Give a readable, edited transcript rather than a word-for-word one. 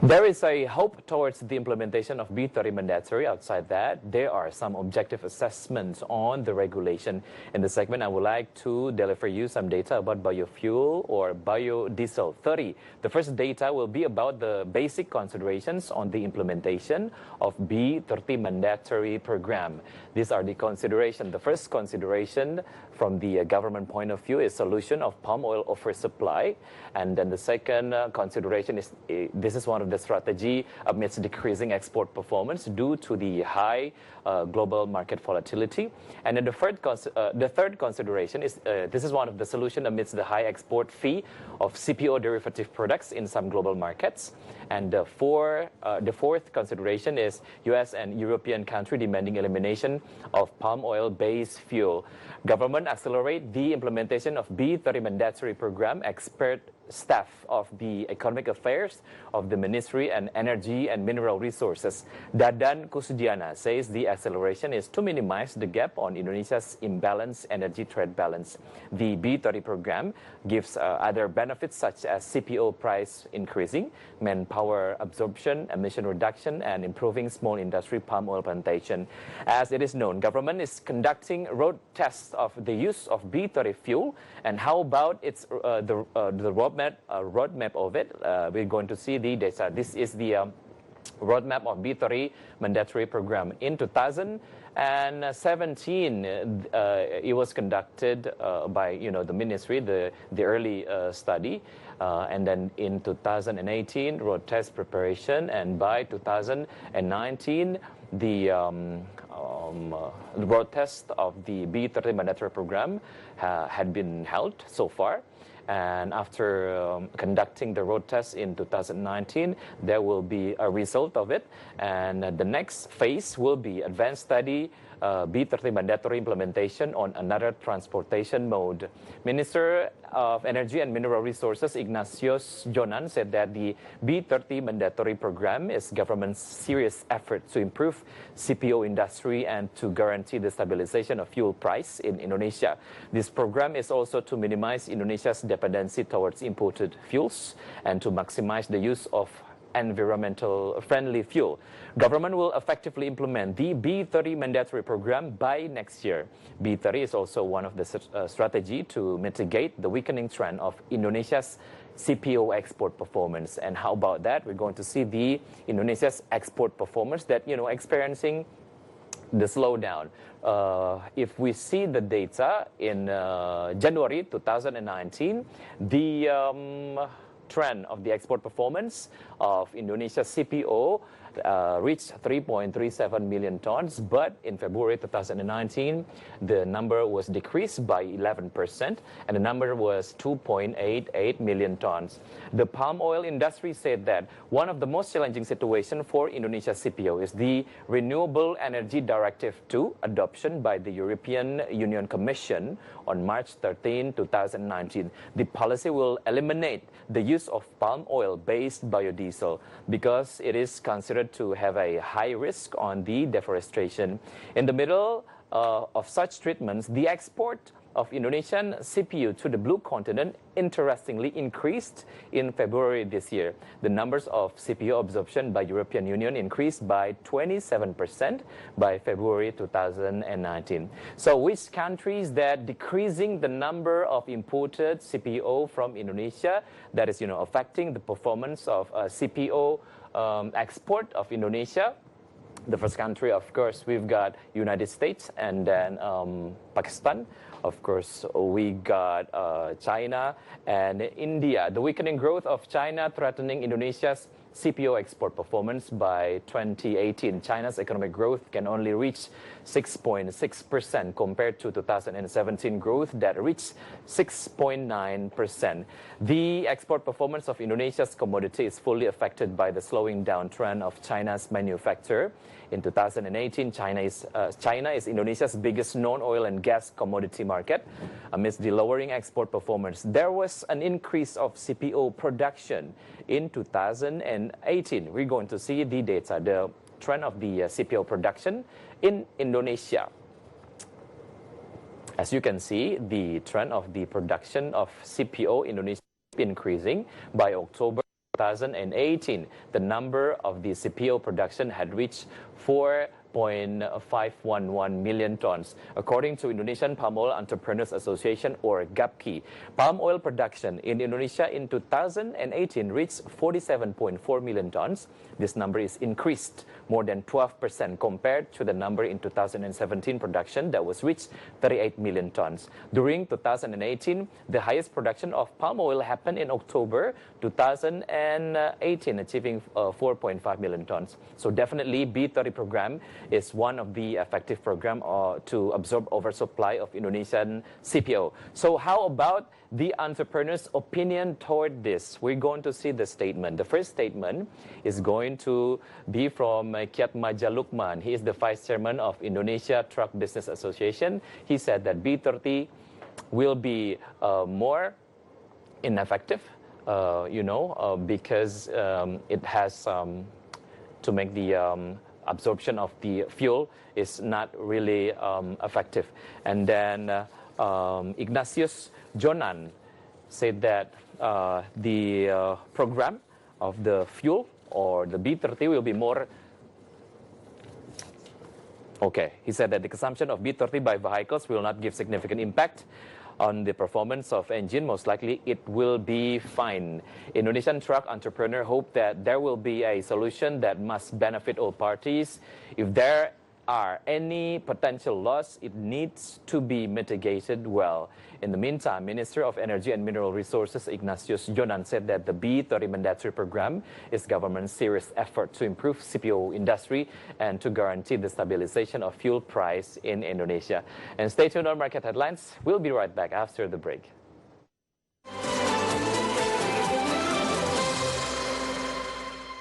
There is a hope towards the implementation of B30 mandatory. Outside that, there are some objective assessments on the regulation. In the segment, I would like to deliver you some data about biofuel or biodiesel 30. The first data will be about the basic considerations on the implementation of B30 mandatory program. These are the considerations. The first consideration from the government point of view is solution of palm oil oversupply. And then the second consideration is this is one of the strategy amidst decreasing export performance due to the high global market volatility. And then the third consideration is this is one of the solution amidst the high export fee of CPO derivative products in some global markets. And the fourth consideration is U.S. and European country demanding elimination of palm oil-based fuel. Government accelerate the implementation of B30 mandatory program. Expert staff of the Economic Affairs of the Ministry and Energy and Mineral Resources, Dadan Kusudiana, says the acceleration is to minimize the gap on Indonesia's imbalanced energy trade balance. The B30 program gives other benefits such as CPO price increasing, manpower absorption, emission reduction, and improving small industry palm oil plantation. As it is known, government is conducting road tests of the use of B30 fuel. And how about its the roadmap of it? We're going to see the data. This is the roadmap of B30 mandatory program. In 2017, it was conducted by the ministry, the early study, and then in 2018 road test preparation, and by 2019 the road test of the B30 mandatory program had been held so far. And after conducting the road test in 2019, there will be a result of it. And the next phase will be advanced study B30 mandatory implementation on another transportation mode. Minister of Energy and Mineral Resources Ignatius Jonan said that the B30 mandatory program is government's serious effort to improve CPO industry and to guarantee the stabilization of fuel price in Indonesia. This program is also to minimize Indonesia's dependency towards imported fuels and to maximize the use of environmental friendly fuel. Government will effectively implement the B30 mandatory program by next year. B30 is also one of the strategy to mitigate the weakening trend of Indonesia's CPO export performance. And how about that? We're going to see the Indonesia's export performance that experiencing the slowdown. If we see the data in January 2019, the trend of the export performance of Indonesia's CPO reached 3.37 million tons, but in February 2019, the number was decreased by 11%, and the number was 2.88 million tons. The palm oil industry said that one of the most challenging situations for Indonesia's CPO is the Renewable Energy Directive 2 adoption by the European Union Commission on March 13, 2019. The policy will eliminate the use of palm oil-based biodiesel because it is considered to have a high risk on the deforestation. In the middle of such treatments, the export of Indonesian CPO to the Blue Continent interestingly increased in February this year. The numbers of CPO absorption by European Union increased by 27% by February 2019. So which countries that decreasing the number of imported CPO from Indonesia that is affecting the performance of CPO export of Indonesia? The first country, of course, we've got United States and then Pakistan. Of course, we got China and India. The weakening growth of China threatening Indonesia's CPO export performance by 2018. China's economic growth can only reach 6.6% compared to 2017 growth that reached 6.9%. The export performance of Indonesia's commodity is fully affected by the slowing down trend of China's manufacture. In 2018, China is Indonesia's biggest non-oil and gas commodity market. Amidst the lowering export performance, there was an increase of CPO production in 2018. We're going to see the data, the trend of the CPO production in Indonesia. As you can see, the trend of the production of CPO Indonesia is increasing. By October 2018, the number of the CPO production had reached 4.511 million tons. According to Indonesian Palm Oil Entrepreneurs Association, or GAPKI, palm oil production in Indonesia in 2018 reached 47.4 million tons. This number is increased more than 12% compared to the number in 2017 production that was reached 38 million tons. During 2018, the highest production of palm oil happened in October 2018, achieving 4.5 million tons. So definitely B30 program is one of the effective program to absorb oversupply of Indonesian CPO. So how about the entrepreneur's opinion toward this? We're going to see the statement. The first statement is going to be from Kiatmaja Lukman. He is the vice chairman of Indonesia Truck Business Association. He said that B30 will be more ineffective, because it has to make the absorption of the fuel is not really effective. And then Ignatius Jonan said that the program of the fuel or the B30 will be more. He said that the consumption of B30 by vehicles will not give significant impact on the performance of engine. Most likely it will be fine. Indonesian truck entrepreneur hope that there will be a solution that must benefit all parties. If there are any potential loss, it needs to be mitigated well. In the meantime, Minister of Energy and Mineral Resources Ignatius Jonan said that the B30 mandatory program is government's serious effort to improve CPO industry and to guarantee the stabilization of fuel price in Indonesia. And stay tuned on Market Headlines. We'll be right back after the break.